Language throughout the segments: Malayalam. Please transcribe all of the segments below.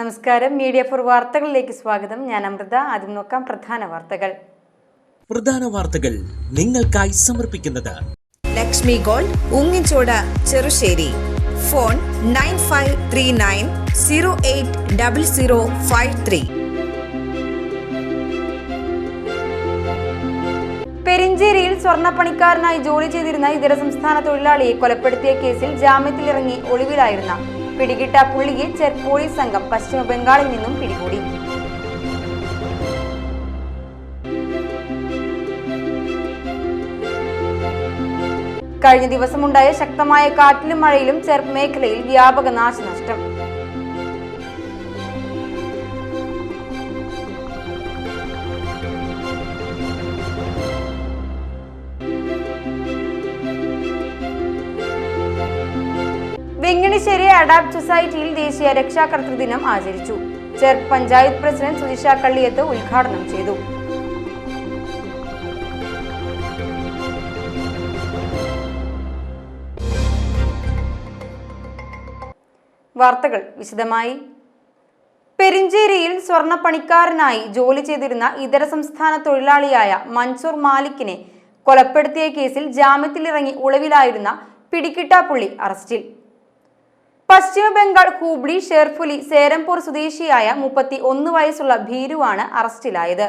നമസ്കാരം. മീഡിയ ഫോർ വാർത്തകളിലേക്ക് സ്വാഗതം. ഞാൻ അമൃത. ആദ്യം നോക്കാം പ്രധാന വാർത്തകൾ നിങ്ങൾക്കായി സമർപ്പിക്കുന്നത് ലക്ഷ്മി ഗോൾഡ്, ഉങ്ങിച്ചോട്, ചെറുശ്ശേരി. ഫോൺ 9539080053. പെരിഞ്ചേരിയിൽ സ്വർണ്ണപ്പണിക്കാരനായി ജോലി ചെയ്തിരുന്ന ഇതര സംസ്ഥാന തൊഴിലാളിയെ കൊലപ്പെടുത്തിയ കേസിൽ ജാമ്യത്തിലിറങ്ങി ഒളിവിലായിരുന്ന പിടികിട്ട പുള്ളിയെ പോലീസ് സംഘം പശ്ചിമ ബംഗാളിൽ നിന്നും പിടികൂടി. കഴിഞ്ഞ ദിവസമുണ്ടായ ശക്തമായ കാറ്റിലും മഴയിലും ചെർപ്പ് മേഖലയിൽ വ്യാപക നാശനഷ്ടം. വെങ്ങണിശ്ശേരി അഡാപ്റ്റ് സൊസൈറ്റിയിൽ ദേശീയ രക്ഷാകർതൃ ദിനം ആചരിച്ചു. ചെർപ്പ് പഞ്ചായത്ത് പ്രസിഡന്റ് സുജിഷ കള്ളിയത്ത് ഉദ്ഘാടനം ചെയ്തു. വാർത്തകൾ വിശദമായി. പെരിഞ്ചേരിയിൽ സ്വർണ്ണപ്പണിക്കാരനായി ജോലി ചെയ്തിരുന്ന ഇതര സംസ്ഥാന തൊഴിലാളിയായ മൻസൂർ മാലിക്കിനെ കൊലപ്പെടുത്തിയ കേസിൽ ജാമ്യത്തിലിറങ്ങി ഒളിവിലായിരുന്ന പിടികിട്ടാപ്പുള്ളി അറസ്റ്റിൽ. പശ്ചിമ ബംഗാൾ ഹൂബ്ലി ഷെർഫുലി സേരംപൂർ സ്വദേശിയായ 31 വയസ്സുള്ള ഭീരുവാണ് അറസ്റ്റിലായത്.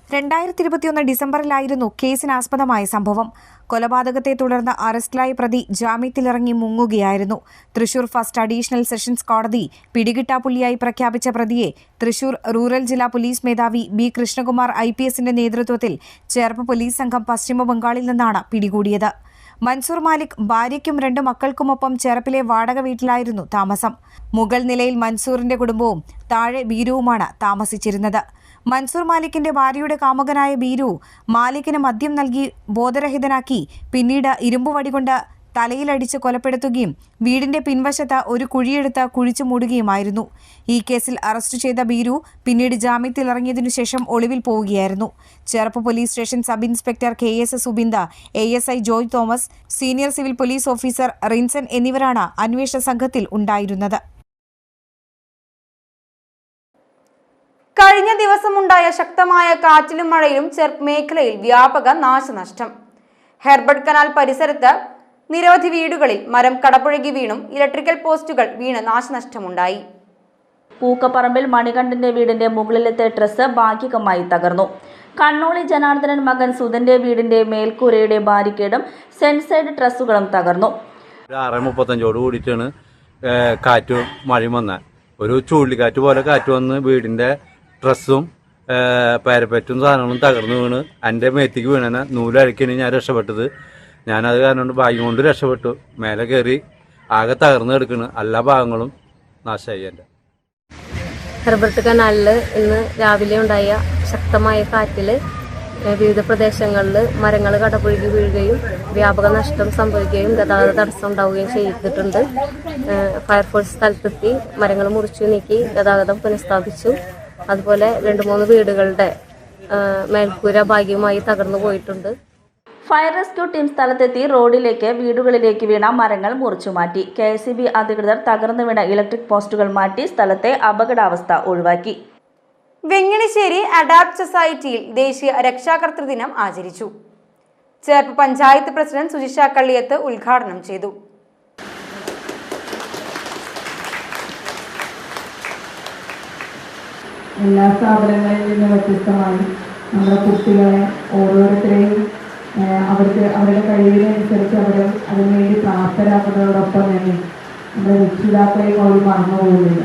2021 ഡിസംബറിലായിരുന്നു കേസിനാസ്പദമായ സംഭവം. കൊലപാതകത്തെ തുടർന്ന് അറസ്റ്റിലായ പ്രതി ജാമ്യത്തിലിറങ്ങി മുങ്ങുകയായിരുന്നു. തൃശൂർ ഫസ്റ്റ് അഡീഷണൽ സെഷൻസ് കോടതി പിടികിട്ടാപ്പുള്ളിയായി പ്രഖ്യാപിച്ച പ്രതിയെ തൃശൂർ റൂറൽ ജില്ലാ പോലീസ് മേധാവി ബി കൃഷ്ണകുമാർ IPSന്റെ നേതൃത്വത്തിൽ ചേർപ്പ് പോലീസ് സംഘം പശ്ചിമ ബംഗാളിൽ നിന്നാണ് പിടികൂടിയത്. മൻസൂർ മാലിക് ഭാര്യയ്ക്കും 2 മക്കൾക്കുമൊപ്പം ചേർപ്പിലെ വാടക വീട്ടിലായിരുന്നു താമസം. മുകൾ നിലയിൽ മൻസൂറിന്റെ കുടുംബവും താഴെ ബീരുവുമാണ് താമസിച്ചിരുന്നത്. മൻസൂർ മാലിക്കിന്റെ ഭാര്യയുടെ കാമുകനായ ബീരു മാലിക്കിന് മദ്യം നൽകി ബോധരഹിതനാക്കി പിന്നീട് ഇരുമ്പുവടി കൊണ്ട് തലയിലടിച്ച് കൊലപ്പെടുത്തുകയും വീടിന്റെ പിൻവശത്ത് ഒരു കുഴിയെടുത്ത് കുഴിച്ചു മൂടുകയുമായിരുന്നു. ഈ കേസിൽ അറസ്റ്റ് ചെയ്ത ബീരു പിന്നീട് ജാമ്യത്തിലിറങ്ങിയതിനു ശേഷം ഒളിവിൽ പോവുകയായിരുന്നു. Cherpu police station sub inspector KS സുബിന്ദ, ASI Joy Thomas, senior civil police officer Rinson എന്നിവരാണ് അന്വേഷണ സംഘത്തിൽ ഉണ്ടായിരുന്നത്. കഴിഞ്ഞ ദിവസമുണ്ടായ ശക്തമായ കാറ്റിലും മഴയിലും ചെർപ്പ് മേഖലയിൽ വ്യാപക നാശനഷ്ടം. ഹെർബർട്ട് കനാൽ പരിസരത്ത് നിരവധി വീടുകളിൽ മരം കടപുഴകി വീണും ഇലക്ട്രിക്കൽ പോസ്റ്റുകൾ വീണ് നാശനഷ്ടമുണ്ടായി. പൂക്കപ്പറമ്പിൽ മണികണ്ഠന്റെ വീടിന്റെ മുകളിലത്തെ ട്രസ് ഭാഗികമായി തകർന്നു. കണ്ണോളി ജനാർദ്ദനൻ മകൻ സുധന്റെ വീടിന്റെ മേൽക്കൂരയുടെ ബാരിക്കേഡും സെൻസൈഡ് ട്രസ്സുകളും തകർന്നു. 6:35 കൂടിയിട്ടാണ് കാറ്റും മഴയും വന്ന ഒരു ചുഴലിക്കാറ്റ് പോലെ കാറ്റ് വന്ന് വീടിന്റെ ട്രസ്സും പാരപ്പറ്റും സാധനങ്ങളും തകർന്നു വീണ് എൻ്റെ മേത്തേക്ക് വീണ നൂലഴിക്കാണ് ഞാൻ രക്ഷപ്പെട്ടത്. ഞാനത് കാരണം ഭാഗ്യം കൊണ്ട് രക്ഷപ്പെട്ടു. മേലെ കയറി ആകെ തകർന്ന് കിടക്കണ്, എല്ലാ ഭാഗങ്ങളും നാശമായി. എൻ്റെ ഹെർബർട്ട് കനാലിൽ ഇന്ന് രാവിലെ ഉണ്ടായ ശക്തമായ കാറ്റിൽ വിവിധ പ്രദേശങ്ങളിൽ മരങ്ങൾ കടപുഴകി വീഴുകയും വ്യാപക നഷ്ടം സംഭവിക്കുകയും ഗതാഗത തടസ്സം ഉണ്ടാവുകയും ചെയ്തിട്ടുണ്ട്. ഫയർഫോഴ്സ് സ്ഥലത്തെത്തി മരങ്ങൾ മുറിച്ചു നീക്കി ഗതാഗതം പുനഃസ്ഥാപിച്ചു. അതുപോലെ 2-3 വീടുകളുടെ മേൽക്കൂര ഭാഗികമായി തകർന്നു പോയിട്ടുണ്ട്. ഫയർ റെസ്ക്യൂ ടീം സ്ഥലത്തെത്തി റോഡിലേക്ക് വീടുകളിലേക്ക് വീണ മരങ്ങൾ മുറിച്ചുമാറ്റി. KSEB അധികൃതർ തകർന്നു വീണ ഇലക്ട്രിക് പോസ്റ്റുകൾ മാറ്റി സ്ഥലത്തെ അപകടാവസ്ഥ ഒഴിവാക്കി. വെങ്ങണിശ്ശേരി അഡാപ്റ്റ് സൊസൈറ്റിയിൽ ദേശീയ രക്ഷാകർതൃ ദിനം ആചരിച്ചു. ചേർപ്പ് പഞ്ചായത്ത് പ്രസിഡന്റ് സുജിഷ കള്ളിയത്ത് ഉദ്ഘാടനം ചെയ്തു. എല്ലാ സ്ഥാപനങ്ങളിൽ നിന്ന് വ്യത്യസ്തമായി നമ്മുടെ കുട്ടികളെ ഓരോരുത്തരെയും അവരുടെ കഴിവിനനുസരിച്ച് അതിനുവേണ്ടി പ്രാപ്തരാക്കുന്നതോടൊപ്പം തന്നെ നമ്മുടെ രക്ഷിതാക്കളെയും അവർ മറന്നു പോകുന്നില്ല.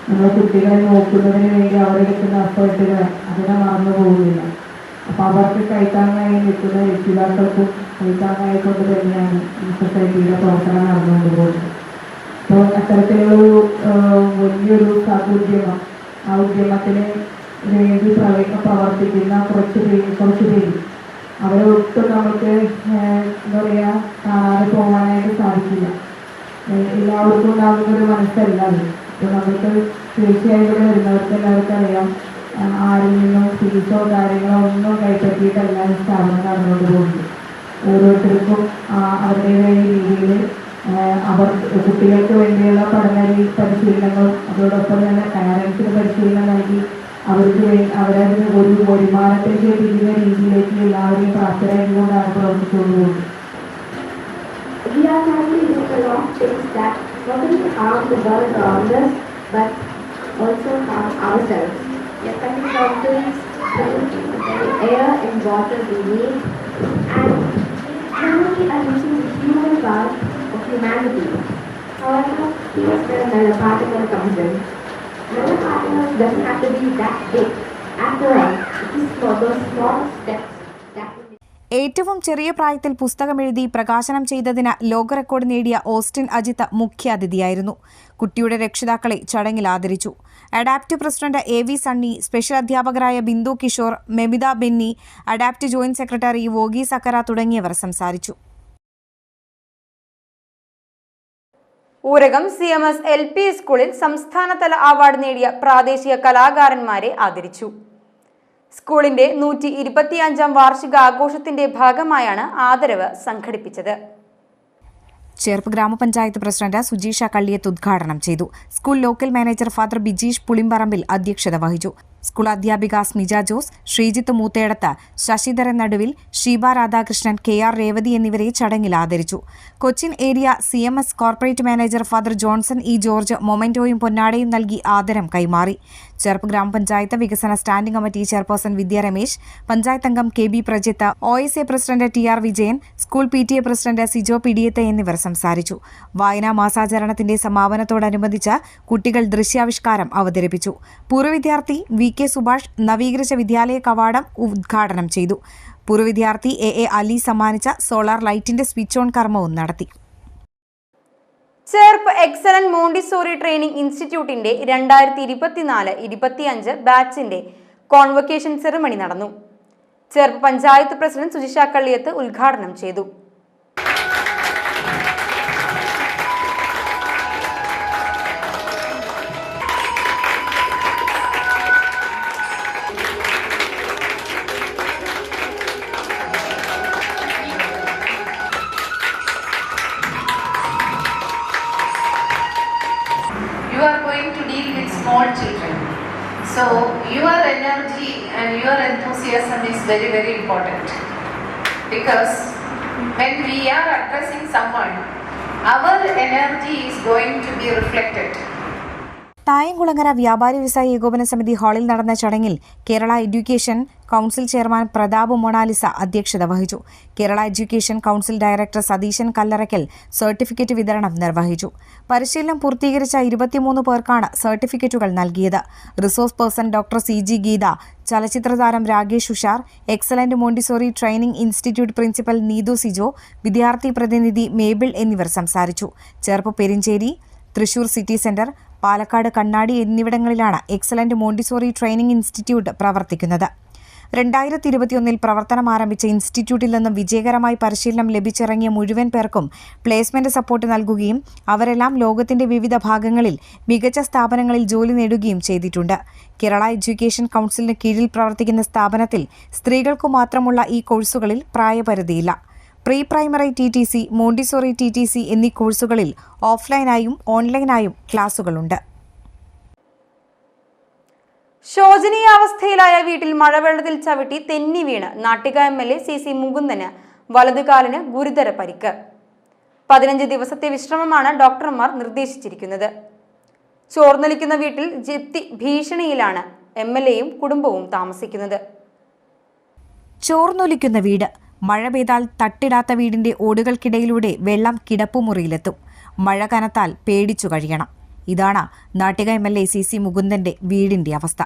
നമ്മുടെ കുട്ടികളെ നോക്കുന്നതിന് വേണ്ടി അവരെടുക്കുന്ന എഫേർട്ടുകൾ അതിനെ മറന്നു പോകുന്നില്ല. അപ്പോൾ അവർക്ക് കൈത്താങ്ങായി നിൽക്കുന്ന രക്ഷിതാക്കൾക്കും കൈത്താങ്ങായിക്കൊണ്ട് തന്നെയാണ് ഈ സൊസൈറ്റിയുടെ പ്രവർത്തനം നടന്നുകൊണ്ട് പോകുന്നത്. അപ്പോൾ അത്തരത്തിലൊരു വലിയൊരു ഉദ്യമം, ആ ഉദ്യമത്തിന് വേണ്ടി പ്രവർത്തിക്കുന്ന കുറച്ച് പേര് അവരെ ഒട്ടും നമുക്ക് എന്താ പറയുക കാണാതെ പോകാനായിട്ട് സാധിക്കില്ല. എല്ലാവർക്കും ഉണ്ടാകുന്നൊരു മനസ്സല്ല അത്. അപ്പോൾ നമുക്ക് തീർച്ചയായും ഇവിടെ വരുന്നവർക്ക് എല്ലാവർക്കും അറിയാം, ആരിൽ നിന്നും ഫീസോ കാര്യങ്ങളോ ഒന്നും കൈപ്പറ്റിയിട്ടല്ല ഈ സ്ഥാപനം നടന്നുകൊണ്ട് പോകുന്നത്. ഓരോരുത്തർക്കും അവരുടേതായ രീതിയിൽ അവർ കുട്ടികൾക്ക് വേണ്ടിയുള്ള പരിശീലനങ്ങളും അതോടൊപ്പം തന്നെ പാരൻസിന് പരിശീലനം നൽകി അവരതിന് ഒരു വരുമാനത്തേക്ക് എത്തിക്കുന്ന രീതിയിലേക്ക് എല്ലാവരെയും പ്രാപ്തരായതുകൊണ്ടാണ് പ്രവർത്തിച്ചുകൊണ്ടുപോകുന്നത്. We are trying to do a lot of things that not only harm the world around us, but also harm ourselves. We are cutting down trees, the air and water we need, and we are using the human part of humanity. However, here's where nanoparticle comes in. Nanoparticles doesn't have to be that big. After all, it is for those small steps that will ഏറ്റവും ചെറിയ പ്രായത്തിൽ പുസ്തകമെഴുതി പ്രകാശനം ചെയ്തതിന് ലോക റെക്കോർഡ് നേടിയ ഓസ്റ്റിൻ അജിത്ത് മുഖ്യാതിഥിയായിരുന്നു. കുട്ടിയുടെ രക്ഷിതാക്കളെ ചടങ്ങിൽ ആദരിച്ചു. Adapt president AV Sunny, special അധ്യാപകരായ Bindu Kishore, Memitha Benny, adapt joint secretary വോഗി സക്കര തുടങ്ങിയവർ സംസാരിച്ചു. ഊരകം CMS LP സ്കൂളിൽ സംസ്ഥാനതല അവാർഡ് നേടിയ പ്രാദേശിക കലാകാരന്മാരെ ആദരിച്ചു. സ്കൂളിന്റെ 125ാം വാർഷിക ആഘോഷത്തിന്റെ ഭാഗമായാണ് ആദരവ് സംഘടിപ്പിച്ചത്. ചേർപ്പ് ഗ്രാമപഞ്ചായത്ത് പ്രസിഡന്റ് സുജീഷ കള്ളിയത്ത് ഉദ്ഘാടനം ചെയ്തു. School local manager father Bijeesh Pulimparambil അധ്യക്ഷത വഹിച്ചു. സ്കൂൾ അധ്യാപിക സ്മിജ ജോസ്, ശ്രീജിത്ത് മൂത്തേടത്ത്, ശശിധരൻ നടുവിൽ, ഷീബ രാധാകൃഷ്ണൻ, KR രേവതി എന്നിവരെ ചടങ്ങിൽ ആദരിച്ചു. Cochin area CMS corporate manager father Johnson E. George മൊമെന്റോയും പൊന്നാടയും നൽകി ആദരം കൈമാറി. ചേർപ്പ് ഗ്രാമപഞ്ചായത്ത് വികസന standing committee chairperson Vidya Ramesh, panchayat അംഗം KB Prajith, OSA president TR Vijayan, school PTA president Sijo Pidiyath എന്നിവർ സംസാരിച്ചു. വായനാ മാസാചരണത്തിന്റെ സമാപനത്തോടനുബന്ധിച്ച് കുട്ടികൾ ദൃശ്യാവിഷ്കാരം അവതരിപ്പിച്ചു. പൂർവ്വ വിദ്യാർത്ഥി VK സുഭാഷ് നവീകരിച്ച വിദ്യാലയ കവാടം ഉദ്ഘാടനം ചെയ്തു. പൂർവ്വ വിദ്യാർത്ഥി AA അലി സമ്മാനിച്ച സോളാർ ലൈറ്റിന്റെ സ്വിച്ച് ഓൺ കർമ്മവും നടത്തി. ചേർപ്പ് എക്സലന്റ് മോണ്ടിസോറി ട്രെയിനിംഗ് ഇൻസ്റ്റിറ്റ്യൂട്ടിന്റെ 2024-25 ബാച്ചിന്റെ കോൺവൊക്കേഷൻ സെറമണി നടന്നു. ചേർപ്പ് പഞ്ചായത്ത് പ്രസിഡന്റ് സുജിഷ കള്ളിയത്ത് ഉദ്ഘാടനം ചെയ്തു. You are going to deal with small children. So your energy and your enthusiasm is very, very important. Because when we are addressing someone, our energy is going to be reflected. Thayamkulangara വ്യാപാരി വ്യവസായി ഏകോപന സമിതി ഹാളിൽ നടന്ന ചടങ്ങിൽ Kerala education council chairman Prathap Monalisa അധ്യക്ഷത വഹിച്ചു. Kerala education council director Satheesan Kallarakkal certificate വിതരണം നിർവഹിച്ചു. പരിശീലനം പൂർത്തീകരിച്ച 23 പേർക്കാണ് സർട്ടിഫിക്കറ്റുകൾ നൽകിയത്. Resource person doctor CG Geetha, ചലച്ചിത്രതാരം Rakesh Ushar, excellent Montessori training institute principal Neethu Sijo, വിദ്യാർത്ഥി പ്രതിനിധി മേബിൾ എന്നിവർ സംസാരിച്ചു. ചേർപ്പ് പെരിഞ്ചേരി, തൃശൂർ സിറ്റി സെന്റർ, പാലക്കാട് കണ്ണാടി എന്നിവിടങ്ങളിലാണ് എക്സലന്റ് മോണ്ടിസോറി ട്രെയിനിംഗ് ഇൻസ്റ്റിറ്റ്യൂട്ട് പ്രവർത്തിക്കുന്നത്. 2021 പ്രവർത്തനം ആരംഭിച്ച ഇൻസ്റ്റിറ്റ്യൂട്ടിൽ നിന്നും വിജയകരമായി പരിശീലനം ലഭിച്ചിറങ്ങിയ മുഴുവൻ പേർക്കും പ്ലേസ്മെന്റ് സപ്പോർട്ട് നൽകുകയും അവരെല്ലാം ലോകത്തിന്റെ വിവിധ ഭാഗങ്ങളിൽ മികച്ച സ്ഥാപനങ്ങളിൽ ജോലി നേടുകയും ചെയ്തിട്ടുണ്ട്. കേരള എഡ്യൂക്കേഷൻ കൗൺസിലിന് കീഴിൽ പ്രവർത്തിക്കുന്ന സ്ഥാപനത്തിൽ സ്ത്രീകൾക്കു മാത്രമുള്ള ഈ കോഴ്സുകളിൽ പ്രായപരിധിയില്ല. Pre primary TTC, Montessori TTC എന്നീ കോഴ്സുകളിൽ ഓഫ്ലൈനായും ഓൺലൈനായും ക്ലാസുകളുണ്ട്. ശോചനീയാവസ്ഥയിലായ വീട്ടിൽ മഴവെള്ളത്തിൽ ചവിട്ടി തെന്നി വീണ് നാട്ടിക MLA CC മുകുന്ദന് വലതുകാലിന് ഗുരുതര പരിക്ക്. 15 ദിവസത്തെ വിശ്രമമാണ് ഡോക്ടർമാർ നിർദ്ദേശിച്ചിരിക്കുന്നത്. ചോർന്നൊലിക്കുന്ന വീട്ടിൽ ജപ്തി ഭീഷണിയിലാണ് MLAയും കുടുംബവും താമസിക്കുന്നത്. ചോർന്നൊലിക്കുന്ന വീട്. മഴ പെയ്താൽ തട്ടിടാത്ത വീടിന്റെ ഓടുകൾക്കിടയിലൂടെ വെള്ളം കിടപ്പുമുറിയിലെത്തും. മഴ കനത്താൽ പേടിച്ചു കഴിയണം. ഇതാണ് നാട്ടിക MLA CC മുകുന്ദന്റെ വീടിന്റെ അവസ്ഥ.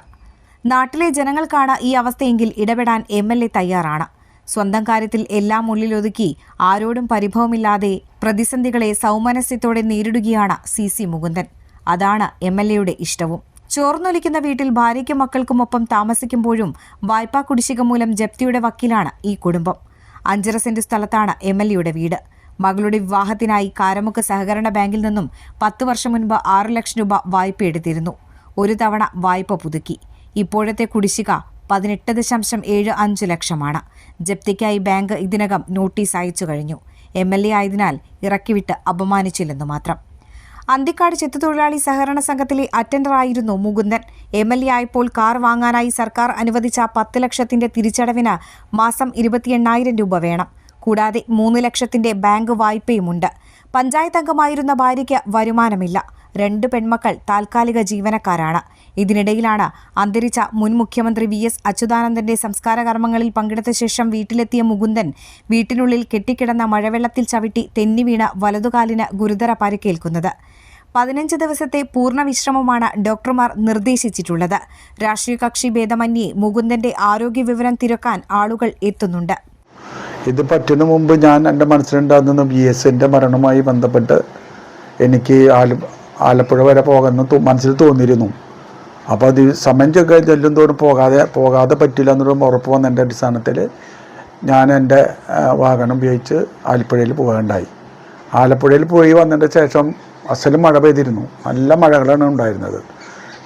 നാട്ടിലെ ജനങ്ങൾക്കാണ് ഈ അവസ്ഥയെങ്കിൽ ഇടപെടാൻ MLA തയ്യാറാണ്. സ്വന്തം കാര്യത്തിൽ എല്ലാം ഉള്ളിലൊതുക്കി ആരോടും പരിഭവമില്ലാതെ പ്രതിസന്ധികളെ സൗമനസ്യത്തോടെ നേരിടുകയാണ് CC മുകുന്ദൻ. അതാണ് MLAയുടെ ഇഷ്ടവും. ചോർന്നൊലിക്കുന്ന വീട്ടിൽ ഭാര്യയ്ക്കും മക്കൾക്കുമൊപ്പം താമസിക്കുമ്പോഴും വായ്പാ കുടിശ്ശിക മൂലം ജപ്തിയുടെ വക്കിലാണ് ഈ കുടുംബം. 5.5 സെന്റ് സ്ഥലത്താണ് MLAയുടെ വീട്. മകളുടെ വിവാഹത്തിനായി കാരമുക്ക് സഹകരണ ബാങ്കിൽ നിന്നും 10 വർഷം മുൻപ് 6 ലക്ഷം രൂപ വായ്പ എടുത്തിരുന്നു. ഒരു തവണ വായ്പ പുതുക്കി. ഇപ്പോഴത്തെ കുടിശ്ശിക 18.75 ലക്ഷമാണ്. ജപ്തിക്കായി ബാങ്ക് ഇതിനകം നോട്ടീസ് അയച്ചു കഴിഞ്ഞു. MLA ആയതിനാൽ ഇറക്കിവിട്ട് അപമാനിച്ചില്ലെന്നു മാത്രം. അന്തിക്കാട് ചെത്തുതൊഴിലാളി സഹകരണ സംഘത്തിലെ അറ്റൻഡറായിരുന്നു മുകുന്ദൻ. MLA ആയപ്പോൾ കാർ വാങ്ങാനായി സർക്കാർ അനുവദിച്ച 10 ലക്ഷത്തിന്റെ തിരിച്ചടവിന് മാസം 28,000 രൂപ വേണം. കൂടാതെ 3 ലക്ഷത്തിന്റെ ബാങ്ക് വായ്പയുമുണ്ട്. പഞ്ചായത്ത് അംഗമായിരുന്ന ഭാര്യയ്ക്ക് വരുമാനമില്ല. 2 പെൺമക്കൾ താൽക്കാലിക ജീവനക്കാരാണ്. ഇതിനിടയിലാണ് അന്തരിച്ച മുൻ മുഖ്യമന്ത്രി VS അച്യുതാനന്ദന്റെ സംസ്കാര കർമ്മങ്ങളിൽ പങ്കെടുത്ത ശേഷം വീട്ടിലെത്തിയ മുകുന്ദൻ വീട്ടിനുള്ളിൽ കെട്ടിക്കിടന്ന മഴവെള്ളത്തിൽ ചവിട്ടി തെന്നിവീണ് വലതുകാലിന് ഗുരുതര പരിക്കേൽക്കുന്നത്. 15 ദിവസത്തെ പൂർണ്ണ വിശ്രമമാണ് ഡോക്ടർമാർ നിർദ്ദേശിച്ചിട്ടുള്ളത്. രാഷ്ട്രീയ കക്ഷി ഭേദമന്യേ മുകുന്ദന്റെ ആരോഗ്യ വിവരം തിരക്കാൻ ആളുകൾ എത്തുന്നുണ്ട്. ഇത് പറ്റുന്ന മുമ്പ് ഞാൻ എൻ്റെ മനസ്സിലുണ്ടാകുന്ന VSന്റെ മരണവുമായി ബന്ധപ്പെട്ട് എനിക്ക് ആലപ്പുഴ വരെ പോകാമെന്ന് മനസ്സിൽ തോന്നിയിരുന്നു. അപ്പോൾ അത് സമയം ചെല്ലും തോറും പോകാതെ പറ്റില്ല എന്നൊരു ഉറപ്പ് വന്നതിൻ്റെ അടിസ്ഥാനത്തിൽ ഞാൻ എൻ്റെ വാഹനം ഉപയോഗിച്ച് ആലപ്പുഴയിൽ പോകേണ്ടായി. ആലപ്പുഴയിൽ പോയി വന്നതിൻ്റെ ശേഷം അസലും മഴ പെയ്തിരുന്നു. നല്ല മഴകളാണ് ഉണ്ടായിരുന്നത്.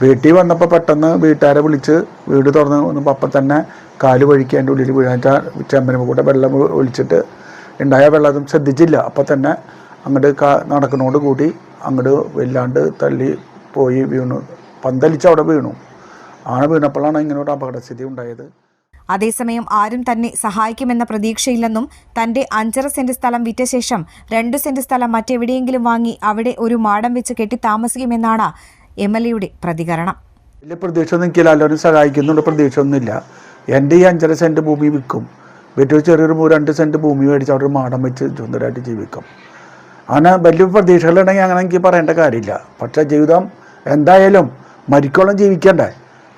വീട്ടിൽ വന്നപ്പോൾ പെട്ടെന്ന് വീട്ടുകാരെ വിളിച്ച് വീട് തുറന്ന് വന്നപ്പോൾ അപ്പം തന്നെ കാല് വഴിക്ക് എൻ്റെ ഉള്ളിൽ വീഴാൻ ചെമ്പനും കൂടെ വെള്ളം ഒലിച്ചിട്ട് ഉണ്ടായ വെള്ളം ശ്രദ്ധിച്ചില്ല. അപ്പം തന്നെ അങ്ങോട്ട് നടക്കുന്നതോട് കൂടി അങ്ങോട്ട് വല്ലാണ്ട് തള്ളി പോയി വീണു. പന്തലിച്ച് അവിടെ വീണു. വീണപ്പോഴാണ് ഇങ്ങനെ ഒരു അപകടസ്ഥിതി ഉണ്ടായത്. അതേസമയം ആരും തന്നെ സഹായിക്കുമെന്ന പ്രതീക്ഷയില്ലെന്നും തന്റെ 5.5 സെന്റ് സ്ഥലം വിറ്റ ശേഷം 2 സെന്റ് സ്ഥലം മറ്റെവിടെയെങ്കിലും വാങ്ങി അവിടെ ഒരു മാടം വെച്ച് കെട്ടി താമസിക്കുമെന്നാണ് MLAയുടെ പ്രതികരണം. വലിയ പ്രതീക്ഷ ഒന്നും എനിക്കില്ല. എല്ലാവരും സഹായിക്കുന്നുള്ള പ്രതീക്ഷ ഒന്നുമില്ല. എൻ്റെ ഈ 5.5 സെന്റ് ഭൂമി വിൽക്കും. വീട്ടിൽ ചെറിയൊരു 2 സെന്റ് ഭൂമി മേടിച്ച് അവിടെ ഒരു മാടം വെച്ച് സുന്ദരമായിട്ട് ജീവിക്കും. അങ്ങനെ വലിയ പ്രതീക്ഷകളുണ്ടെങ്കിൽ അങ്ങനെ എനിക്ക് പറയേണ്ട കാര്യമില്ല. പക്ഷേ ജീവിതം എന്തായാലും മരിക്കോളം ജീവിക്കണ്ടേ?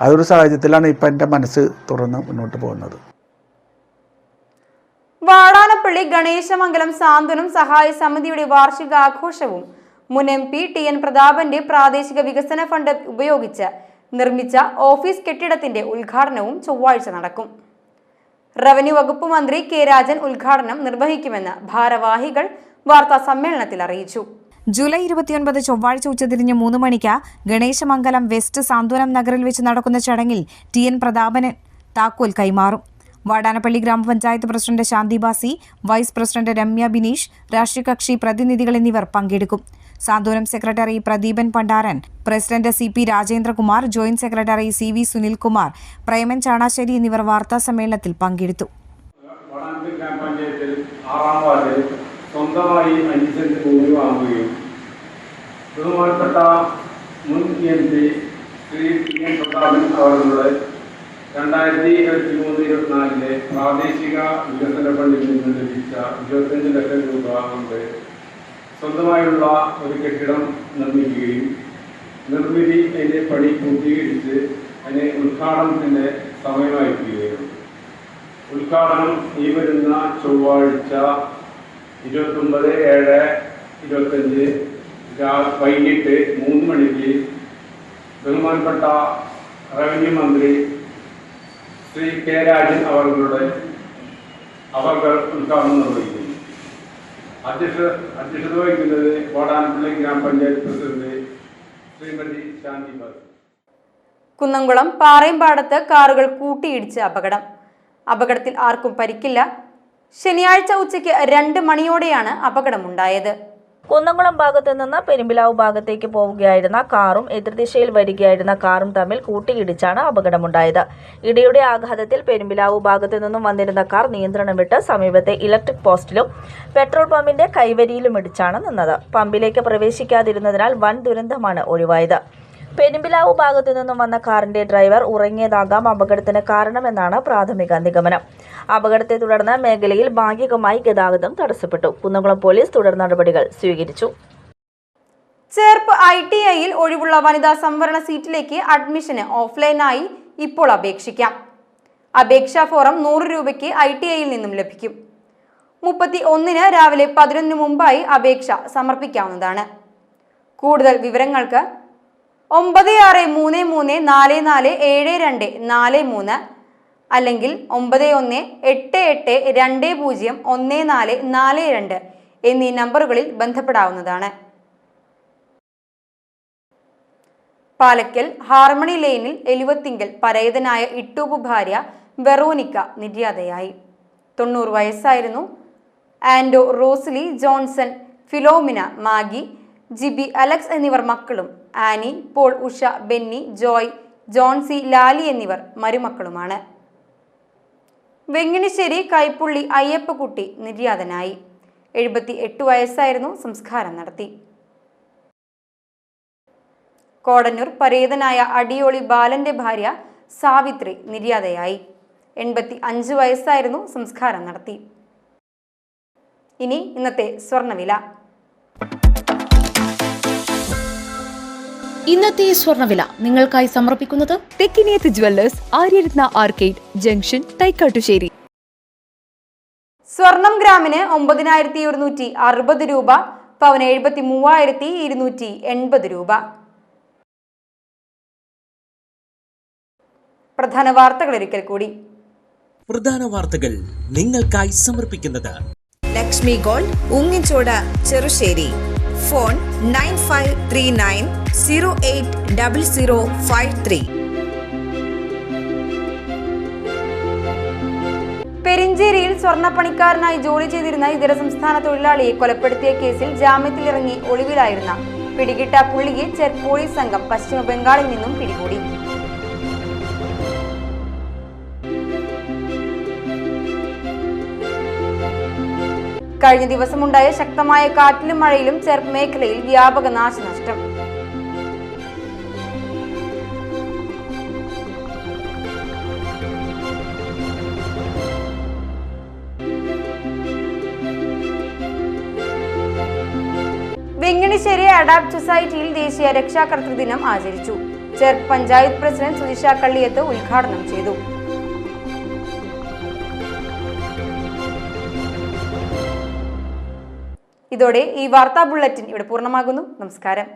അതൊരു സാഹചര്യത്തിലാണ് ഇപ്പം എൻ്റെ മനസ്സ് തുറന്ന് മുന്നോട്ട് പോകുന്നത്. വാടാനപ്പള്ളി ഗണേശമംഗലം സാന്ത്വനം സഹായ സമിതിയുടെ വാർഷികാഘോഷവും മുൻ MP TN പ്രതാപന്റെ പ്രാദേശിക വികസന ഫണ്ട് ഉപയോഗിച്ച് നിർമ്മിച്ച ഓഫീസ് കെട്ടിടത്തിന്റെ ഉദ്ഘാടനവും ചൊവ്വാഴ്ച നടക്കും. റവന്യൂ വകുപ്പ് മന്ത്രി K രാജൻ ഉദ്ഘാടനം നിർവഹിക്കുമെന്ന് ഭാരവാഹികൾ വാർത്താ സമ്മേളനത്തിൽ അറിയിച്ചു. ജൂലൈ 29 ചൊവ്വാഴ്ച ഉച്ചതിരിഞ്ഞ് 3 മണിക്ക് ഗണേശമംഗലം വെസ്റ്റ് സാന്ത്വനം നഗറിൽ വെച്ച് നടക്കുന്ന ചടങ്ങിൽ TN പ്രതാപന് താക്കോൽ കൈമാറും. വാടാനപ്പള്ളി ഗ്രാമപഞ്ചായത്ത് president Shanthibasi, vice president Ramya Bineesh, രാഷ്ട്രീയ കക്ഷി പ്രതിനിധികൾ എന്നിവർ പങ്കെടുക്കും. Santhwanam secretary Pradeepan Pandaran, president CP Rajendrakumar, joint secretary CV Sunilkumar, Preman Chanassery എന്നിവർ വാർത്താ സമ്മേളനത്തിൽ പങ്കെടുത്തു. സ്വന്തമായി 5 സെന്റ് ഭൂമി വാങ്ങുകയും ബഹുമാനപ്പെട്ട മുൻ MP ശ്രീ TN പ്രതാപൻ അവരുടെ 2023-24 പ്രാദേശിക വികസന ഫണ്ടിൽ നിന്ന് ലഭിച്ച 25 ലക്ഷം രൂപ കൊണ്ട് സ്വന്തമായുള്ള ഒരു കെട്ടിടം നിർമ്മിക്കുകയും നിർമ്മിതി അതിൻ്റെ പണി പൂർത്തീകരിച്ച് അതിനെ ഉദ്ഘാടനത്തിൻ്റെ സമയമായിരിക്കുകയാണ്. ഉദ്ഘാടനം ഈ വരുന്ന ചൊവ്വാഴ്ച 29/7/25 വൈകിട്ട് 3 മണിക്ക് ബഹുമാനപ്പെട്ട റവന്യൂ മന്ത്രി ശ്രീ K രാജൻ അവർ ഉദ്ഘാടനം നിർവഹിക്കുന്നു. അധ്യക്ഷത വഹിക്കുന്നത് വാടാനപ്പള്ളി ഗ്രാമപഞ്ചായത്ത് പ്രസിഡന്റ് ശ്രീമതി ശാന്തിബാസി. കുന്നംകുളം പാറയമ്പാടത്ത് കാറുകൾ കൂട്ടിയിടിച്ച് അപകടത്തിൽ ആർക്കും പരിക്കില്ല. ശനിയാഴ്ച ഉച്ചയ്ക്ക് 2 മണിയോടെയാണ് അപകടമുണ്ടായത്. കുന്നംകുളം ഭാഗത്ത് നിന്ന് പെരുമ്പിലാവ് ഭാഗത്തേക്ക് പോവുകയായിരുന്ന കാറും എതിർദിശയിൽ വരികയായിരുന്ന കാറും തമ്മിൽ കൂട്ടിയിടിച്ചാണ് അപകടമുണ്ടായത്. ഇടിയുടെ ആഘാതത്തിൽ പെരുമ്പിലാവ് ഭാഗത്തു നിന്നും വന്നിരുന്ന കാർ നിയന്ത്രണം വിട്ട് സമീപത്തെ ഇലക്ട്രിക് പോസ്റ്റിലും പെട്രോൾ പമ്പിന്റെ കൈവരിയിലും ഇടിച്ചാണ് നിന്നത്. പമ്പിലേക്ക് പ്രവേശിക്കാതിരുന്നതിനാൽ വൻ ദുരന്തമാണ് ഒഴിവായത്. പെരുമ്പിലാവ് ഭാഗത്തു നിന്നും വന്ന കാറിന്റെ ഡ്രൈവർ ഉറങ്ങിയതാകാം അപകടത്തിന് കാരണമെന്നാണ് പ്രാഥമിക നിഗമനം. അപകടത്തെ തുടർന്ന് മേഖലയിൽ ഭാഗികമായി ഗതാഗതം തടസ്സപ്പെട്ടു. കുന്നംകുളം പോലീസ് തുടർ നടപടികൾ സ്വീകരിച്ചു. ചേർപ്പ് ITIയിൽ ഒഴിവുള്ള വനിതാ സംവരണ സീറ്റിലേക്ക് അഡ്മിഷന് ഓഫ്ലൈനായി ഇപ്പോൾ അപേക്ഷിക്കാം. അപേക്ഷാ ഫോറം 100 രൂപയ്ക്ക് ITIയിൽ നിന്നും ലഭിക്കും. 31-ന് രാവിലെ 11-ന് മുമ്പായി അപേക്ഷ സമർപ്പിക്കാവുന്നതാണ്. കൂടുതൽ വിവരങ്ങൾക്ക് 9633447243 അല്ലെങ്കിൽ 9188201442 എന്നീ നമ്പറുകളിൽ ബന്ധപ്പെടാവുന്നതാണ്. പാലക്കൽ ഹാർമണി ലെയിനിൽ എലുവത്തിങ്കൽ പരേതനായ ഇട്ടൂപ്പ് ഭാര്യ വെറോനിക്ക നിര്യാതയായി. 90 വയസ്സായിരുന്നു. ആൻഡോ, റോസ്ലി, ജോൺസൺ, ഫിലോമിന, മാഗി, ജിബി, അലക്സ് എന്നിവർ മക്കളും ആനി, പോൾ, ഉഷ, ബെന്നി, ജോയ്, ജോൺസി, ലാലി എന്നിവർ മരുമക്കളുമാണ്. വെങ്ങിണിശ്ശേരി കൈപ്പുള്ളി അയ്യപ്പക്കുട്ടി നിര്യാതനായി. 78 വയസ്സായിരുന്നു. സംസ്കാരം നടത്തി. കോടന്നൂർ പരേതനായ അടിയോളി ബാലന്റെ ഭാര്യ സാവിത്രി നിര്യാതയായി. 85 വയസ്സായിരുന്നു. സംസ്കാരം നടത്തി. ഇനി ഇന്നത്തെ സ്വർണ്ണവില. ഇന്നത്തെ സ്വർണ്ണവില നിങ്ങൾക്കായി സമർപ്പിക്കുന്നത് Thekkiniyath jewellers, Aryaratna arcade junction, Thaikattussery. സ്വർണം ഗ്രാമിന് 9160 രൂപ, പവന് 73,280 രൂപ. പ്രധാന വാർത്തകൾ ഒരിക്കൽ കൂടി. പ്രധാന വാർത്തകൾ നിങ്ങൾക്കായി സമർപ്പിക്കുന്നത് ലക്ഷ്മി ഗോൾഡ്, ഉങ്ങിച്ചോട്, ചെറുശ്ശേരി. ഫോൺ 9539080053. പെരിഞ്ചേരിയിൽ സ്വർണ്ണപ്പണിക്കാരനായി ജോലി ചെയ്തിരുന്ന ഇതര സംസ്ഥാന തൊഴിലാളിയെ കൊലപ്പെടുത്തിയ കേസിൽ ജാമ്യത്തിലിറങ്ങി ഒളിവിലായിരുന്ന പിടികിട്ട പുള്ളിയെ ചെക്ക് പോലീസ് സംഘം പശ്ചിമ ബംഗാളിൽ നിന്നും പിടികൂടി. കഴിഞ്ഞ ദിവസമുണ്ടായ ശക്തമായ കാറ്റിലും മഴയിലും ചെർപ്പ് മേഖലയിൽ വ്യാപക നാശനഷ്ടം. വെങ്ങിണിശ്ശേരി അഡാപ്റ്റ് സൊസൈറ്റിയിൽ ദേശീയ രക്ഷാകർതൃ ദിനം ആചരിച്ചു. ചെർപ്പ് പഞ്ചായത്ത് പ്രസിഡന്റ് സുജിഷ കള്ളിയത്ത് ഉദ്ഘാടനം ചെയ്തു. ഇതോടെ ഈ വാർത്താ ബുള്ളറ്റിൻ ഇവിടെ പൂർണ്ണമാകുന്നു. നമസ്കാരം.